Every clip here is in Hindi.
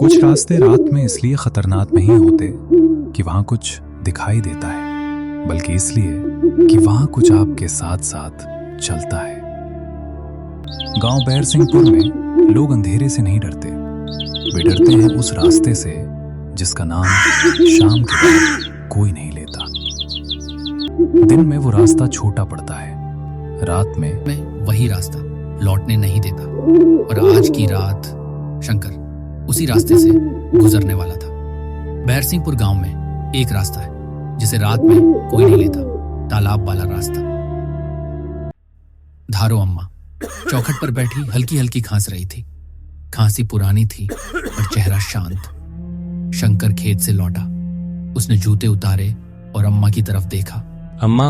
कुछ रास्ते रात में इसलिए खतरनाक नहीं होते कि वहां कुछ दिखाई देता है, बल्कि इसलिए कि वहां कुछ आपके साथ साथ चलता है। गांव बैर सिंहपुर में लोग अंधेरे से नहीं डरते, वे डरते हैं उस रास्ते से जिसका नाम शाम के बाद कोई नहीं लेता। दिन में वो रास्ता छोटा पड़ता है, रात में वही रास्ता लौटने नहीं देता। और आज की रात शंकर उसी रास्ते से गुजरने वाला था। बैर सिंहपुर गांव में एक रास्ता है जिसे रात में कोई नहीं लेता, तालाब वाला रास्ता। धारो अम्मा चौखट पर बैठी हल्की हल्की खांस रही थी। खांसी पुरानी थी और चेहरा शांत। शंकर खेत से लौटा, उसने जूते उतारे और अम्मा की तरफ देखा। अम्मा,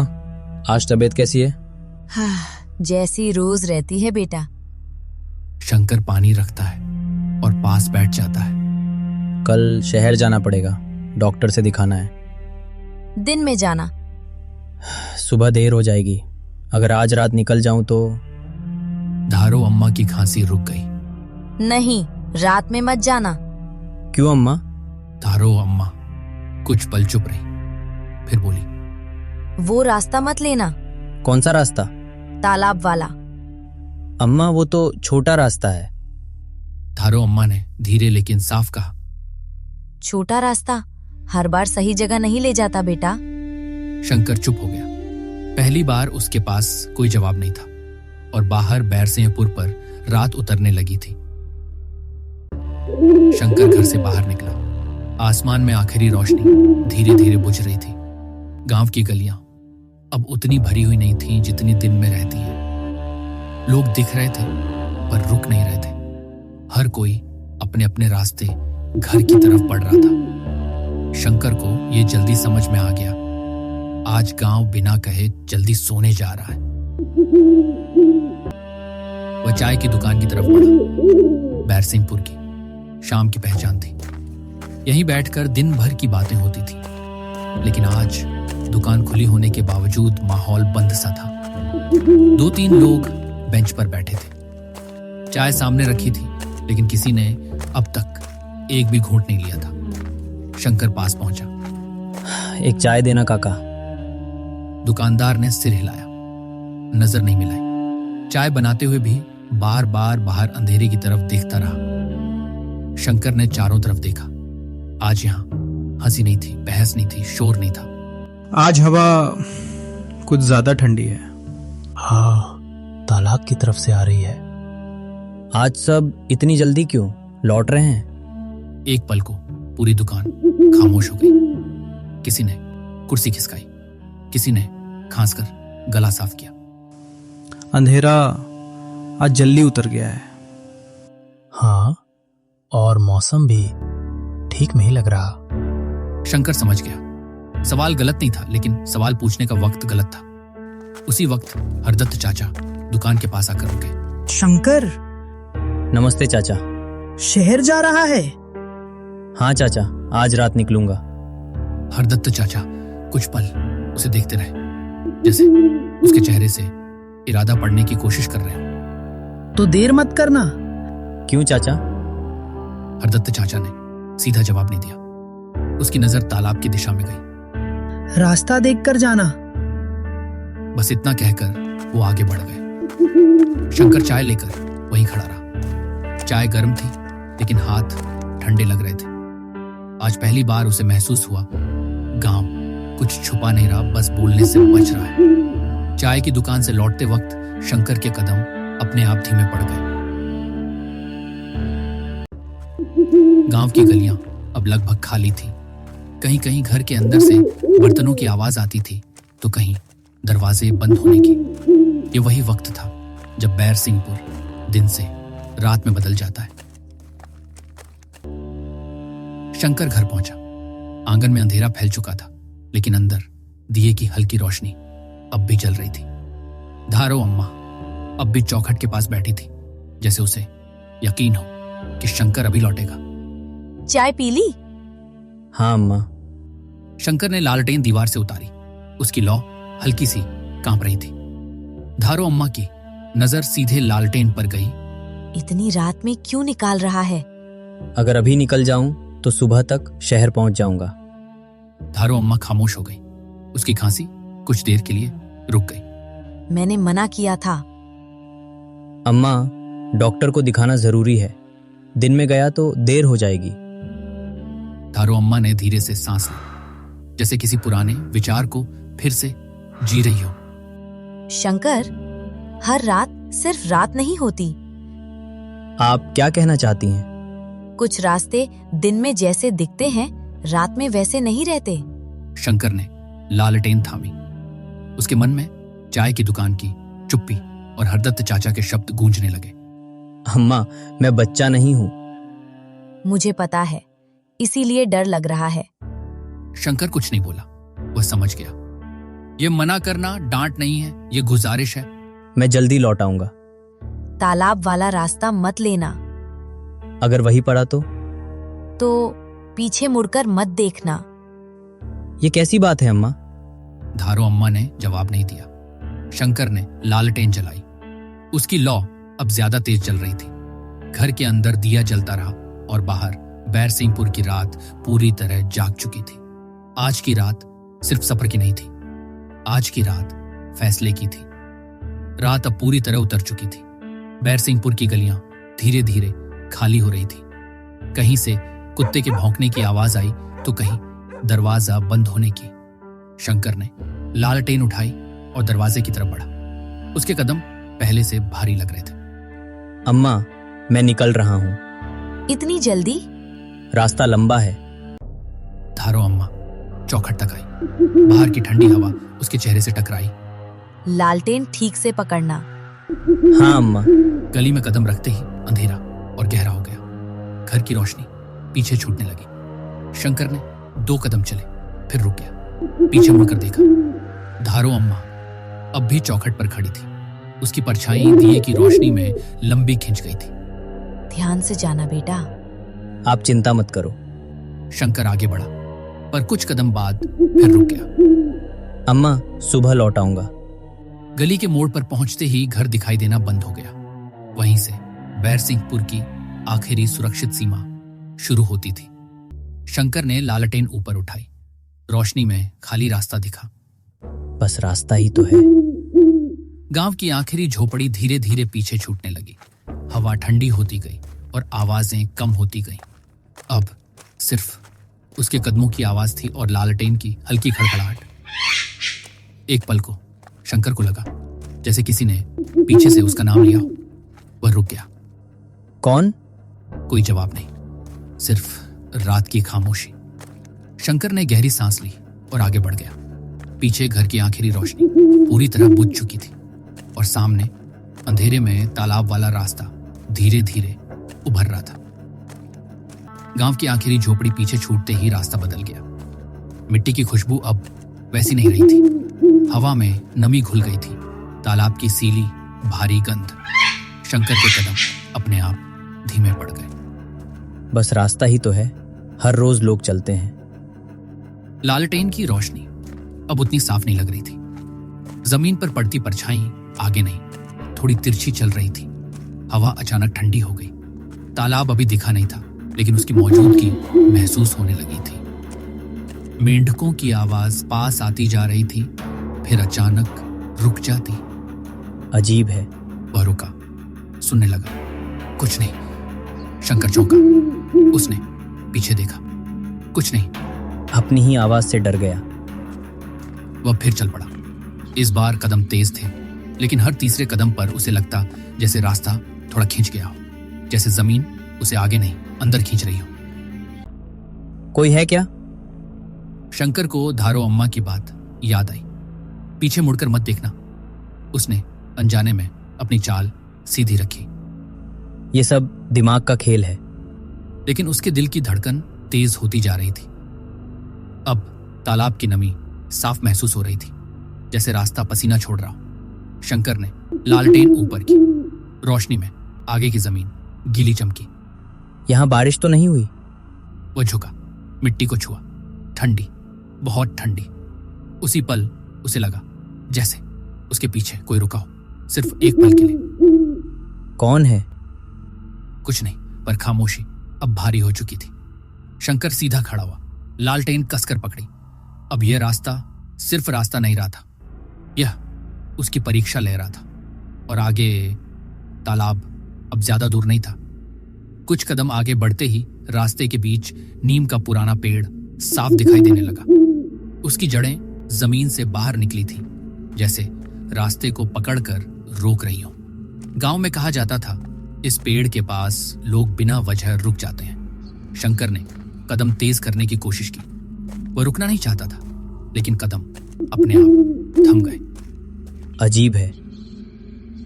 आज तबीयत कैसी है? हाँ, जैसी रोज रहती है बेटा। शंकर पानी रखता है और पास बैठ जाता है। कल शहर जाना पड़ेगा, डॉक्टर से दिखाना है। दिन में जाना। सुबह देर हो जाएगी, अगर आज रात निकल जाऊं तो। धारो अम्मा की खांसी रुक गई। नहीं, रात में मत जाना। क्यों अम्मा? धारो अम्मा कुछ पल चुप रही, फिर बोली, वो रास्ता मत लेना। कौन सा रास्ता? तालाब वाला। अम्मा, वो तो छोटा रास्ता है। धारो अम्मा ने धीरे लेकिन साफ कहा। छोटा रास्ता हर बार सही जगह नहीं ले जाता बेटा। शंकर चुप हो गया। पहली बार उसके पास कोई जवाब नहीं था और बाहर बैरसिंहपुर पर रात उतरने लगी थी। शंकर घर से बाहर निकला। आसमान में आखिरी रोशनी धीरे धीरे बुझ रही थी। गांव की गलियां अब उतनी भरी हुई नहीं थीं जितनी दिन में रहती है। लोग दिख रहे थे पर रुक नहीं रहे थे। हर कोई अपने अपने रास्ते घर की तरफ बढ़ रहा था। शंकर को यह जल्दी समझ में आ गया, आज गांव बिना कहे जल्दी सोने जा रहा है। वह चाय की दुकान की तरफ बढ़ा। बैरसिंहपुर की शाम की पहचान थी। यहीं बैठकर दिन भर की बातें होती थी, लेकिन आज दुकान खुली होने के बावजूद माहौल बंद सा था। 2-3 लोग बेंच पर बैठे थे। चाय सामने रखी थी, लेकिन किसी ने अब तक एक भी घूंट नहीं लिया था। शंकर पास पहुंचा। एक चाय देना काका। दुकानदार ने सिर हिलाया, नजर नहीं मिलाई। चाय बनाते हुए भी बार बार बाहर अंधेरे की तरफ देखता रहा। शंकर ने चारों तरफ देखा। आज यहां हंसी नहीं थी, बहस नहीं थी, शोर नहीं था। आज हवा कुछ ज्यादा ठंडी है। हाँ, तालाब की तरफ से आ रही है। आज सब इतनी जल्दी क्यों लौट रहे हैं? एक पल को पूरी दुकान खामोश हो गई। किसी ने कुर्सी खिसकाई, किसी ने खांसकर गला साफ किया। अंधेरा आज जल्दी उतर गया है। हाँ, और मौसम भी ठीक नहीं लग रहा। शंकर समझ गया। सवाल गलत नहीं था, लेकिन सवाल पूछने का वक्त गलत था। उसी वक्त हरदत्त चाचा दुकान के पास आकर रुक गए। शंकर, नमस्ते चाचा। शहर जा रहा है? हाँ चाचा, आज रात निकलूंगा। हरदत्त चाचा कुछ पल उसे देखते रहे, जैसे उसके चेहरे से इरादा पढ़ने की कोशिश कर रहे हो। तो देर मत करना। क्यों चाचा? हरदत्त चाचा ने सीधा जवाब नहीं दिया। उसकी नजर तालाब की दिशा में गई। रास्ता देखकर जाना। बस इतना कहकर वो आगे बढ़ गए। शंकर चाय लेकर वहीं खड़ा रहा। चाय गर्म थी, लेकिन हाथ ठंडे लग रहे थे। आज पहली बार उसे महसूस हुआ, गांव कुछ छुपा नहीं रहा, बस बोलने से बच रहा है। चाय की दुकान से लौटते वक्त शंकर के कदम अपने आप धीमे पड़ गए। गांव की गलियां अब लगभग खाली थी। कहीं कहीं घर के अंदर से बर्तनों की आवाज आती थी, तो कहीं दरवाजे बंद होने की। ये वही वक्त था जब बैरसिंहपुर दिन से रात में बदल जाता है। शंकर घर पहुंचा। आंगन में अंधेरा फैल चुका था, लेकिन अंदर दिए की हल्की रोशनी अब भी जल रही थी। धारो अम्मा अब भी चौखट के पास बैठी थी, जैसे उसे यकीन हो कि शंकर अभी लौटेगा। चाय पी ली? हाँ अम्मा। शंकर ने लालटेन दीवार से उतारी। उसकी लौ हल्की सी कांप रही थी। धारो अम्मा की नजर सीधे लालटेन पर गई। इतनी रात में क्यों निकाल रहा है? अगर अभी निकल जाऊं तो सुबह तक शहर पहुंच जाऊंगा। धारो अम्मा खामोश हो गई। उसकी खांसी कुछ देर के लिए रुक गई। मैंने मना किया था। अम्मा, डॉक्टर को दिखाना जरूरी है। दिन में गया तो देर हो जाएगी। धारो अम्मा ने धीरे से सांस ली, जैसे किसी पुराने विचार को फिर से जी रही हो। शंकर, हर रात सिर्फ रात नहीं होती। आप क्या कहना चाहती हैं? कुछ रास्ते दिन में जैसे दिखते हैं, रात में वैसे नहीं रहते। शंकर ने लालटेन थामी। उसके मन में चाय की दुकान की चुप्पी और हरदत्त चाचा के शब्द गूंजने लगे। अम्मा, मैं बच्चा नहीं हूं। मुझे पता है, इसीलिए डर लग रहा है। शंकर कुछ नहीं बोला। वह समझ गया, यह मना करना डांट नहीं है, यह गुजारिश है। मैं जल्दी लौट आऊंगा। तालाब वाला रास्ता मत लेना। अगर वही पड़ा तो पीछे मुड़कर मत देखना। ये कैसी बात है अम्मा? धारो अम्मा ने जवाब नहीं दिया। शंकर ने लालटेन जलाई। उसकी लौ अब ज्यादा तेज चल रही थी। घर के अंदर दिया जलता रहा और बाहर बैरसिंहपुर की रात पूरी तरह जाग चुकी थी। आज की रात सिर्फ सफर की नहीं थी, आज की रात फैसले की थी। रात अब पूरी तरह उतर चुकी थी। बैरसिंहपुर की गलियां धीरे धीरे खाली हो रही थी। कहीं से कुत्ते के भौंकने की आवाज आई तो कहीं दरवाजा बंद होने की। शंकर ने लालटेन उठाई और दरवाजे की तरफ बढ़ा। उसके कदम पहले से भारी लग रहे थे। अम्मा, मैं निकल रहा हूं। इतनी जल्दी? रास्ता लंबा है। धारो अम्मा चौखट तक आई। बाहर की ठंडी हवा उसके चेहरे से टकराई। लालटेन ठीक से पकड़ना। हाँ अम्मा। गली में कदम रखते ही अंधेरा और गहरा हो गया। घर की रोशनी पीछे छूटने लगी। शंकर ने 2 कदम चले, फिर रुक गया। पीछे मुड़कर देखा। धारो अम्मा अब भी चौखट पर खड़ी थी। उसकी परछाई दिए की रोशनी में लंबी खिंच गई थी। ध्यान से जाना बेटा। आप चिंता मत करो। शंकर आगे बढ़ा, पर कुछ कदम बाद फिर रुक गया। अम्मा, सुबह लौट आऊंगा। गली के मोड़ पर पहुंचते ही घर दिखाई देना बंद हो गया। वहीं से बैरसिंहपुर की आखिरी सुरक्षित सीमा शुरू होती थी। शंकर ने लालटेन ऊपर उठाई। रोशनी में खाली रास्ता दिखा। बस रास्ता ही तो है। गांव की आखिरी झोपड़ी धीरे धीरे पीछे छूटने लगी। हवा ठंडी होती गई और आवाजें कम होती गईं। अब सिर्फ उसके कदमों की आवाज थी और लालटेन की हल्की खड़खड़ाहट। एक पल को शंकर को लगा जैसे किसी ने पीछे से उसका नाम लिया हो। वह रुक गया। कौन? कोई जवाब नहीं, सिर्फ रात की खामोशी। शंकर ने गहरी सांस ली और आगे बढ़ गया। पीछे घर की आखिरी रोशनी पूरी तरह बुझ चुकी थी और सामने अंधेरे में तालाब वाला रास्ता धीरे धीरे उभर रहा था। गांव की आखिरी झोपड़ी पीछे छूटते ही रास्ता बदल गया। मिट्टी की खुशबू अब वैसी नहीं रही थी। हवा में नमी घुल गई थी। तालाब की सीली भारी गंध। शंकर के कदम अपने आप धीमे पड़ गए। बस रास्ता ही तो है, हर रोज लोग चलते हैं। लालटेन की रोशनी अब उतनी साफ नहीं लग रही थी। जमीन पर पड़ती परछाई आगे नहीं, थोड़ी तिरछी चल रही थी। हवा अचानक ठंडी हो गई। तालाब अभी दिखा नहीं था, लेकिन उसकी मौजूदगी महसूस होने लगी थी। मेंढकों की आवाज पास आती जा रही थी, फिर अचानक रुक जाती। अजीब है। वह रुका, सुनने लगा। कुछ नहीं। शंकर चौंका। उसने पीछे देखा। कुछ नहीं। अपनी ही आवाज से डर गया। वह फिर चल पड़ा। इस बार कदम तेज थे, लेकिन हर तीसरे कदम पर उसे लगता जैसे रास्ता थोड़ा खींच गया हो, जैसे जमीन उसे आगे नहीं अंदर खींच रही हो। कोई है क्या? शंकर को धारो अम्मा की बात याद आई। पीछे मुड़कर मत देखना। उसने अनजाने में अपनी चाल सीधी रखी। ये सब दिमाग का खेल है। लेकिन उसके दिल की धड़कन तेज होती जा रही थी। अब तालाब की नमी साफ महसूस हो रही थी, जैसे रास्ता पसीना छोड़ रहा हो। शंकर ने लालटेन ऊपर की। रोशनी में आगे की जमीन गीली चमकी। यहाँ बारिश तो नहीं हुई? वह झुका, मिट्टी को छुआ। ठंडी, बहुत ठंडी। उसी पल उसे लगा जैसे उसके पीछे कोई रुका हो, सिर्फ एक पल के लिए। कौन है? कुछ नहीं, पर खामोशी अब भारी हो चुकी थी। शंकर सीधा खड़ा हुआ, लालटेन कसकर पकड़ी। अब यह रास्ता सिर्फ रास्ता नहीं रहा था, यह उसकी परीक्षा ले रहा था। और आगे तालाब अब ज्यादा दूर नहीं था। कुछ कदम आगे बढ़ते ही रास्ते के बीच नीम का पुराना पेड़ साफ दिखाई देने लगा। उसकी जड़ें जमीन से बाहर निकली थी, जैसे रास्ते को पकड़कर रोक रही हो। गांव में कहा जाता था, इस पेड़ के पास लोग बिना वजह रुक जाते हैं। शंकर ने कदम तेज करने की कोशिश की। वह रुकना नहीं चाहता था, लेकिन कदम अपने आप थम गए। अजीब है।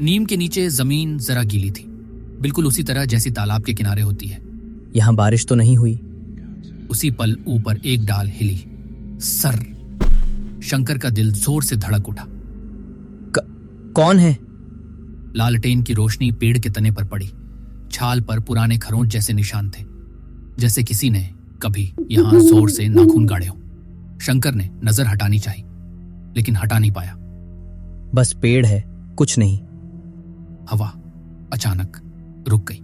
नीम के नीचे जमीन जरा गीली थी, बिल्कुल उसी तरह जैसी तालाब के किनारे होती है। यहाँ बारिश तो नहीं हुई? उसी पल ऊपर एक डाल हिली। सर! शंकर का दिल जोर से धड़क उठा। कौन है? लालटेन की रोशनी पेड़ के तने पर पड़ी। छाल पर पुराने खरोंच जैसे निशान थे, जैसे किसी ने कभी यहां जोर से नाखून गाड़े हो। शंकर ने नजर हटानी चाहिए, लेकिन हटा नहीं पाया। बस पेड़ है, कुछ नहीं। हवा अचानक रुक गई।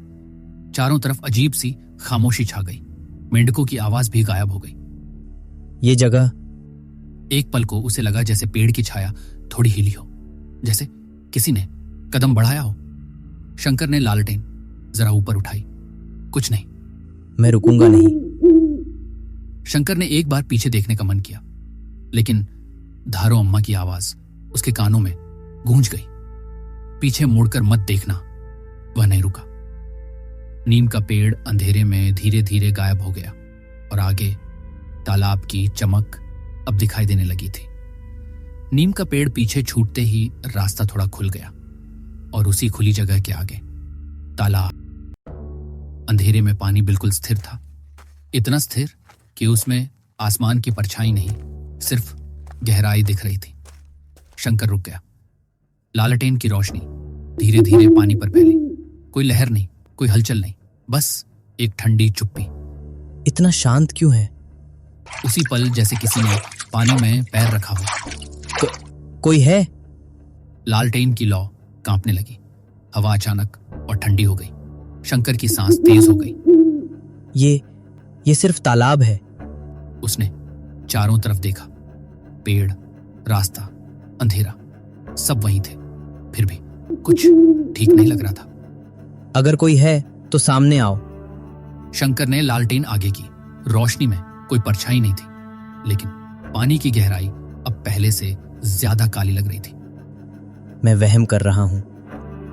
चारों तरफ अजीब सी खामोशी छा गई। मेंढकों की आवाज भी गायब हो गई। ये जगह। एक पल को उसे लगा जैसे पेड़ की छाया थोड़ी हिली हो, जैसे किसी ने कदम बढ़ाया हो। शंकर ने लालटेन जरा ऊपर उठाई। कुछ नहीं। मैं रुकूंगा नहीं। शंकर ने एक बार पीछे देखने का मन किया, लेकिन धारो अम्मा की आवाज उसके कानों में गूंज गई। पीछे मुड़कर मत देखना। वह नहीं रुका। नीम का पेड़ अंधेरे में धीरे धीरे गायब हो गया और आगे तालाब की चमक अब दिखाई देने लगी थी। नीम का पेड़ पीछे छूटते ही रास्ता थोड़ा खुल गया और उसी खुली जगह के आगे तालाब। अंधेरे में पानी बिल्कुल स्थिर था, इतना स्थिर कि उसमें आसमान की परछाई नहीं, सिर्फ गहराई दिख रही थी। शंकर रुक गया। लालटेन की रोशनी धीरे धीरे पानी पर फैली। कोई लहर नहीं, कोई हलचल नहीं, बस एक ठंडी चुप्पी। इतना शांत क्यों है? उसी पल जैसे किसी ने पानी में पैर रखा हो। कोई है? लालटेन की लौ कांपने लगी। हवा अचानक और ठंडी हो गई। शंकर की सांस तेज हो गई। ये सिर्फ तालाब है। उसने चारों तरफ देखा। पेड़, रास्ता, अंधेरा, सब वहीं थे। फिर भी कुछ ठीक नहीं लग रहा था। अगर कोई है तो सामने आओ। शंकर ने लालटेन आगे की। रोशनी में कोई परछाई नहीं थी, लेकिन पानी की गहराई अब पहले से ज्यादा काली लग रही थी। मैं वहम कर रहा हूं।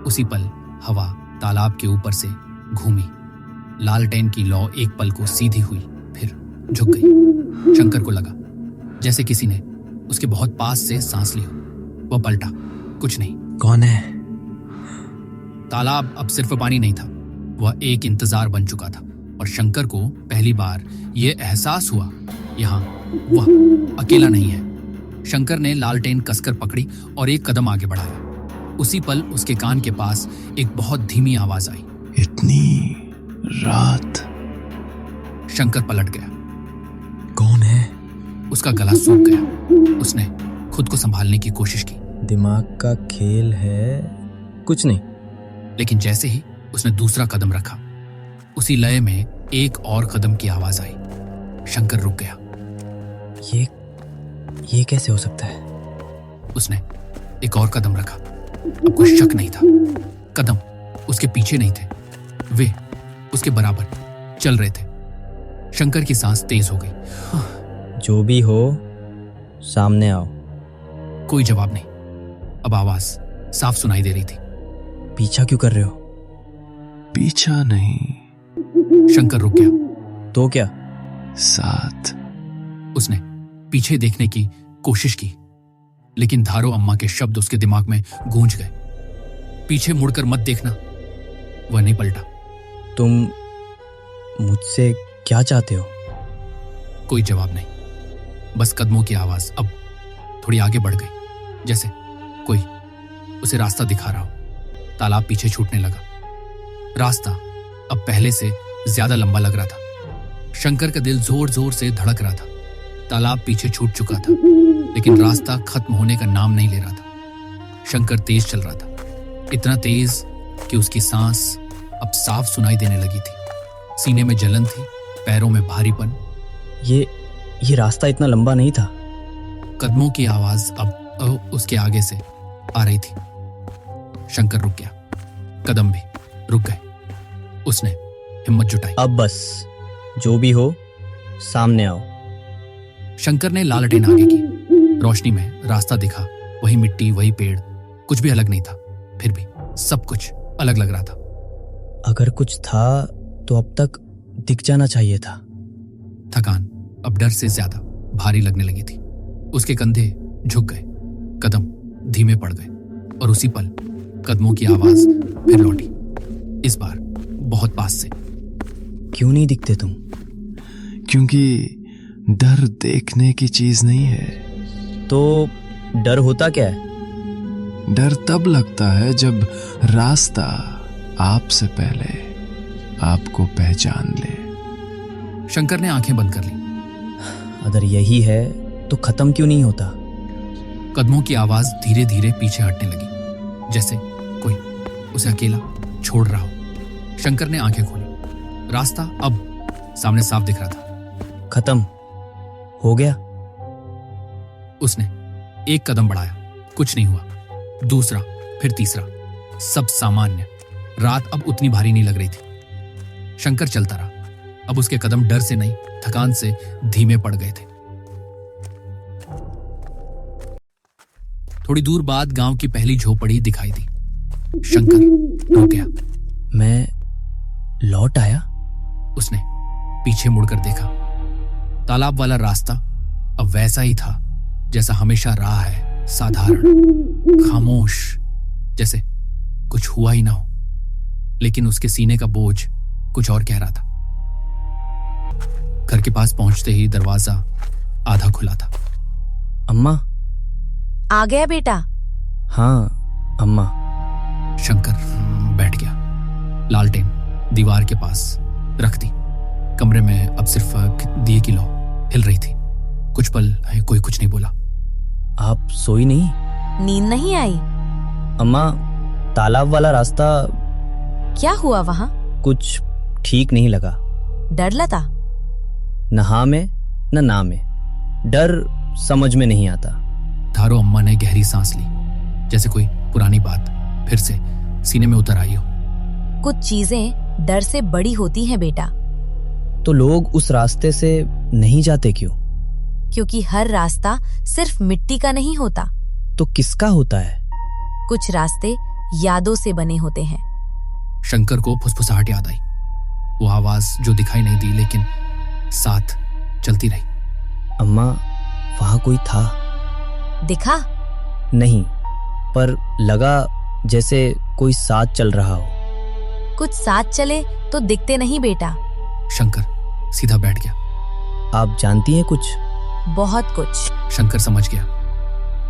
उसी पल हवा तालाब के ऊपर से घूमी। लालटेन की लौ एक पल को सीधी हुई, फिर झुक गई। शंकर को लगा जैसे किसी ने उसके बहुत पास से सांस ली हो। वह पलटा। कुछ नहीं। कौन है? तालाब अब सिर्फ पानी नहीं था, वह एक इंतजार बन चुका था। और शंकर को पहली बार यह एहसास हुआ, यहां वह अकेला नहीं है। शंकर ने लालटेन कसकर पकड़ी और एक कदम आगे बढ़ाया। उसी पल उसके कान के पास एक बहुत धीमी आवाज आई। इतनी रात। शंकर पलट गया। कौन है? उसका गला सूख गया। उसने खुद को संभालने की कोशिश की, दिमाग का खेल है। कुछ नहीं। लेकिन जैसे ही उसने दूसरा कदम रखा, उसी लय में एक और कदम की आवाज आई। शंकर रुक गया। ये कैसे हो सकता है? उसने एक और कदम रखा। अब कोई शक नहीं था। कदम उसके पीछे नहीं थे, वे उसके बराबर चल रहे थे। शंकर की सांस तेज हो गई। जो भी हो, सामने आओ। कोई जवाब नहीं। अब आवाज साफ सुनाई दे रही थी। पीछा क्यों कर रहे हो? पीछा नहीं, शंकर रुक गया। तो क्या? साथ। उसने पीछे देखने की कोशिश की, लेकिन धारो अम्मा के शब्द उसके दिमाग में गूंज गए। पीछे मुड़कर मत देखना। वह नहीं पलटा। तुम मुझसे क्या चाहते हो? कोई जवाब नहीं, बस कदमों की आवाज अब थोड़ी आगे बढ़ गई, जैसे कोई उसे रास्ता दिखा रहा हो। तालाब पीछे छूटने लगा। रास्ता अब पहले से ज्यादा लंबा लग रहा था। शंकर का दिल जोर जोर से धड़क रहा था। तालाब पीछे छूट चुका था, लेकिन रास्ता खत्म होने का नाम नहीं ले रहा था। शंकर तेज चल रहा था, इतना तेज कि उसकी सांस अब साफ सुनाई देने लगी थी। सीने में जलन थी, पैरों में भारीपन। ये रास्ता इतना लंबा नहीं था। कदमों की आवाज अब उसके आगे से आ रही थी। शंकर रुक गया, कदम भी रुक गए। उसने हिम्मत जुटाई। अब बस, जो भी हो सामने आओ। शंकर ने लालटेन आगे की। रोशनी में रास्ता दिखा। वही मिट्टी, वही पेड़, कुछ भी अलग नहीं था। फिर भी सब कुछ अलग लग रहा था। अगर कुछ था तो अब तक दिख जाना चाहिए था। थकान अब डर से ज्यादा भारी लगने लगी थी। उसके कंधे झुक गए, कदम धीमे पड़ गए, और उसी पल कदमों की आवाज फिर लौटी, इस बार बहुत पास से। क्यों नहीं दिखते तुम? क्योंकि डर देखने की चीज नहीं है। तो डर होता क्या है? डर तब लगता है जब रास्ता आपसे पहले आपको पहचान ले। शंकर ने आंखें बंद कर ली। अगर यही है तो खत्म क्यों नहीं होता? कदमों की आवाज धीरे धीरे पीछे हटने लगी, जैसे कोई उसे अकेला छोड़ रहा हो। शंकर ने आंखें खोली। रास्ता अब सामने साफ दिख रहा था। खत्म हो गया। उसने एक कदम बढ़ाया, कुछ नहीं हुआ। दूसरा, फिर तीसरा, सब सामान्य। रात अब उतनी भारी नहीं लग रही थी। शंकर चलता रहा। अब उसके कदम डर से नहीं, थकान से धीमे पड़ गए थे। थोड़ी दूर बाद गांव की पहली झोपड़ी दिखाई दी। शंकर रुक गया। मैं लौट आया। उसने पीछे मुड़कर देखा। तालाब वाला रास्ता अब वैसा ही था जैसा हमेशा रहा है, साधारण, खामोश, जैसे कुछ हुआ ही ना हो। लेकिन उसके सीने का बोझ कुछ और कह रहा था। घर के पास पहुंचते ही दरवाजा आधा खुला था। अम्मा। आ गया बेटा? हाँ अम्मा। शंकर बैठ गया। लालटेन दीवार के पास रख दी। कमरे में अब सिर्फ दिए की लौ हिल रही थी। कुछ पल कोई कुछ नहीं बोला। आप सोई नहीं? नींद नहीं आई? अम्मा, तालाब वाला रास्ता क्या हुआ वहाँ? कुछ ठीक नहीं लगा। डर लगा? न हाँ में न ना में। डर समझ में नहीं आता। धारो अम्मा ने गहरी सांस ली, जैसे कोई पुरानी बात फिर से सीने में उतर आई हो। कुछ चीजें डर से बड़ी होती हैं बेटा। तो लोग उस रास्ते से नहीं जाते क्यों? क्योंकि हर रास्ता सिर्फ मिट्टी का नहीं होता। तो किसका होता है? कुछ रास्ते यादों से बने होते हैं। शंकर को फुसफुसाहट याद आई। वो आवाज जो दिखाई नहीं दी लेकिन साथ चलती रही। अम्मा, वहां कोई था? दिखा? नहीं, पर लगा जैसे कोई साथ चल रहा हो। कुछ साथ चले तो दिखते नहीं बेटा। शंकर सीधा बैठ गया। आप जानती हैं कुछ? बहुत कुछ। शंकर समझ गया।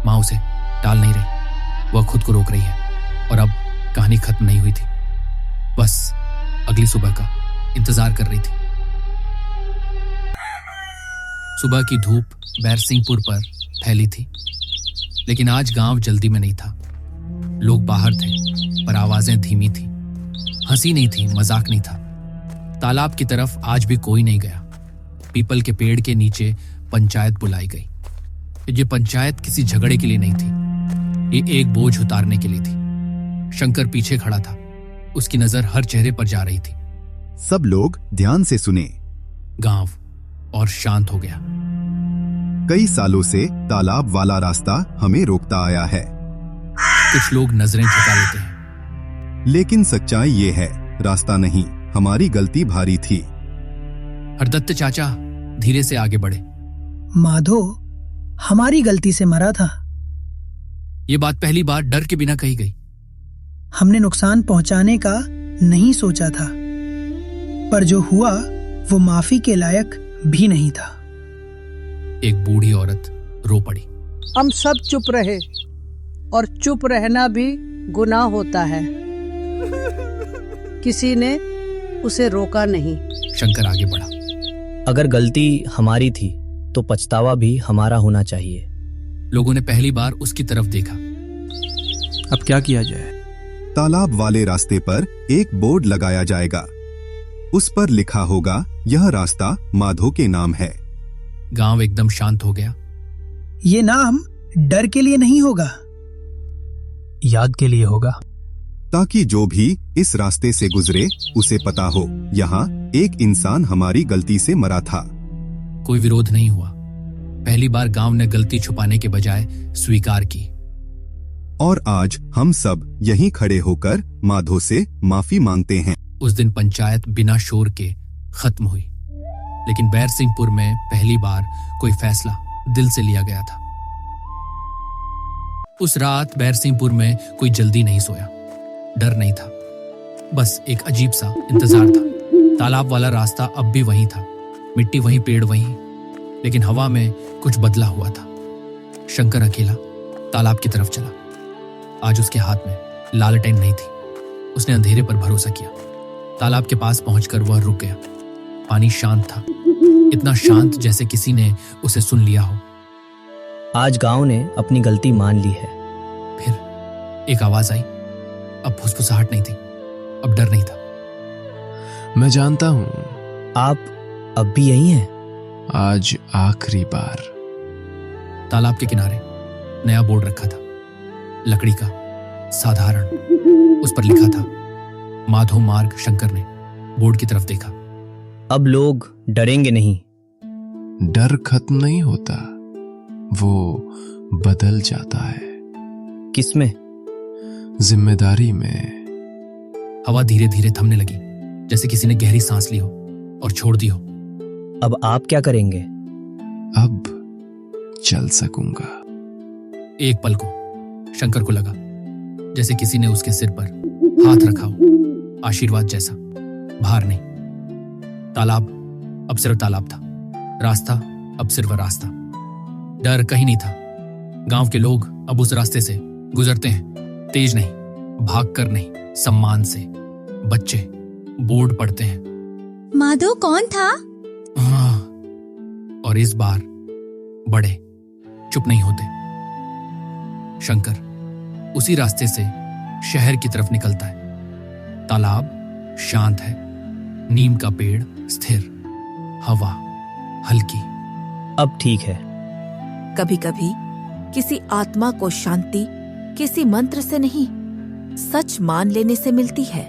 माँ उसे टाल नहीं रही, वह खुद को रोक रही है। और अब कहानी खत्म नहीं हुई थी, बस अगली सुबह का इंतजार कर रही थी। सुबह की धूप बैरसिंहपुर पर फैली थी, लेकिन आज गांव जल्दी में नहीं था। लोग बाहर थे, पर आवाजें धीमी थी। हंसी नहीं थी, मजाक नहीं था। तालाब की तरफ आज भी कोई नहीं गया। पीपल के पेड़ के नीचे पंचायत बुलाई गई। ये पंचायत किसी झगड़े के लिए नहीं थी, ये एक बोझ उतारने के लिए थी। शंकर पीछे खड़ा था, उसकी नजर हर चेहरे पर जा रही थी। सब लोग ध्यान से सुने। गांव और शांत हो गया। कई सालों से तालाब वाला रास्ता हमें रोकता आया है। कुछ लोग नजरें झुका लेते हैं, लेकिन सच्चाई ये है, रास्ता नहीं, हमारी गलती भारी थी। हरदत्त चाचा धीरे से आगे बढ़े। माधो हमारी गलती से मरा था। ये बात पहली बार डर के बिना कही गई। हमने नुकसान पहुंचाने का नहीं सोचा था, पर जो हुआ वो माफी के लायक भी नहीं था। एक बूढ़ी औरत रो पड़ी। हम सब चुप रहे, और चुप रहना भी गुनाह होता है। किसी ने उसे रोका नहीं। शंकर आगे बढ़ा। अगर गलती हमारी थी तो पछतावा भी हमारा होना चाहिए। लोगों ने पहली बार उसकी तरफ देखा। अब क्या किया जाए? तालाब वाले रास्ते पर एक बोर्ड लगाया जाएगा। उस पर लिखा होगा यह रास्ता माधो के नाम है। गांव एकदम शांत हो गया। ये नाम डर के लिए नहीं होगा, याद के लिए होगा। ताकि जो भी इस रास्ते से गुजरे उसे पता हो यहाँ एक इंसान हमारी गलती से मरा था। कोई विरोध नहीं हुआ। पहली बार गांव ने गलती छुपाने के बजाय स्वीकार की। और आज हम सब यहीं खड़े होकर माधो से माफी मांगते हैं। उस दिन पंचायत बिना शोर के खत्म हुई, लेकिन बैरसिंहपुर में पहली बार कोई फैसला दिल से लिया गया था। उस रात बैरसिंहपुर में कोई जल्दी नहीं सोया। डर नहीं था, बस एक अजीब सा इंतजार था। तालाब वाला रास्ता अब भी वहीं था, मिट्टी वहीं, पेड़ वहीं, लेकिन हवा में कुछ बदला हुआ था। शंकर अकेला तालाब की तरफ चला। आज उसके हाथ में लालटेन नहीं थी। उसने अंधेरे पर भरोसा किया। तालाब के पास पहुंचकर वह रुक गया। पानी शांत था, इतना शांत जैसे किसी ने उसे सुन लिया हो। आज गांव ने अपनी गलती मान ली है। फिर एक आवाज आई। अब फुसफुसाहट नहीं थी, अब डर नहीं था। मैं जानता हूं, आप अब भी यही हैं। आज आखिरी बार। तालाब के किनारे नया बोर्ड रखा था, लकड़ी का, साधारण। उस पर लिखा था माधो मार्ग। शंकर ने बोर्ड की तरफ देखा। अब लोग डरेंगे नहीं। डर खत्म नहीं होता, वो बदल जाता है। किसमें? जिम्मेदारी में। हवा धीरे धीरे थमने लगी, जैसे किसी ने गहरी सांस ली हो और छोड़ दी हो। अब आप क्या करेंगे? अब चल सकूंगा। एक पल को शंकर को लगा जैसे किसी ने उसके सिर पर हाथ रखा हो, आशीर्वाद जैसा, भार नहीं। तालाब अब सिर्फ तालाब था, रास्ता अब सिर्फ रास्ता। डर कहीं नहीं था। गांव के लोग अब उस रास्ते से गुजरते हैं, तेज नहीं, भागकर नहीं, सम्मान से। बच्चे बोर्ड पढ़ते हैं। माधो कौन था? हाँ, और इस बार बड़े चुप नहीं होते। शंकर उसी रास्ते से शहर की तरफ निकलता है। तालाब शांत है, नीम का पेड़ स्थिर, हवा हल्की। अब ठीक है। कभी कभी किसी आत्मा को शांति किसी मंत्र से नहीं, सच मान लेने से मिलती है।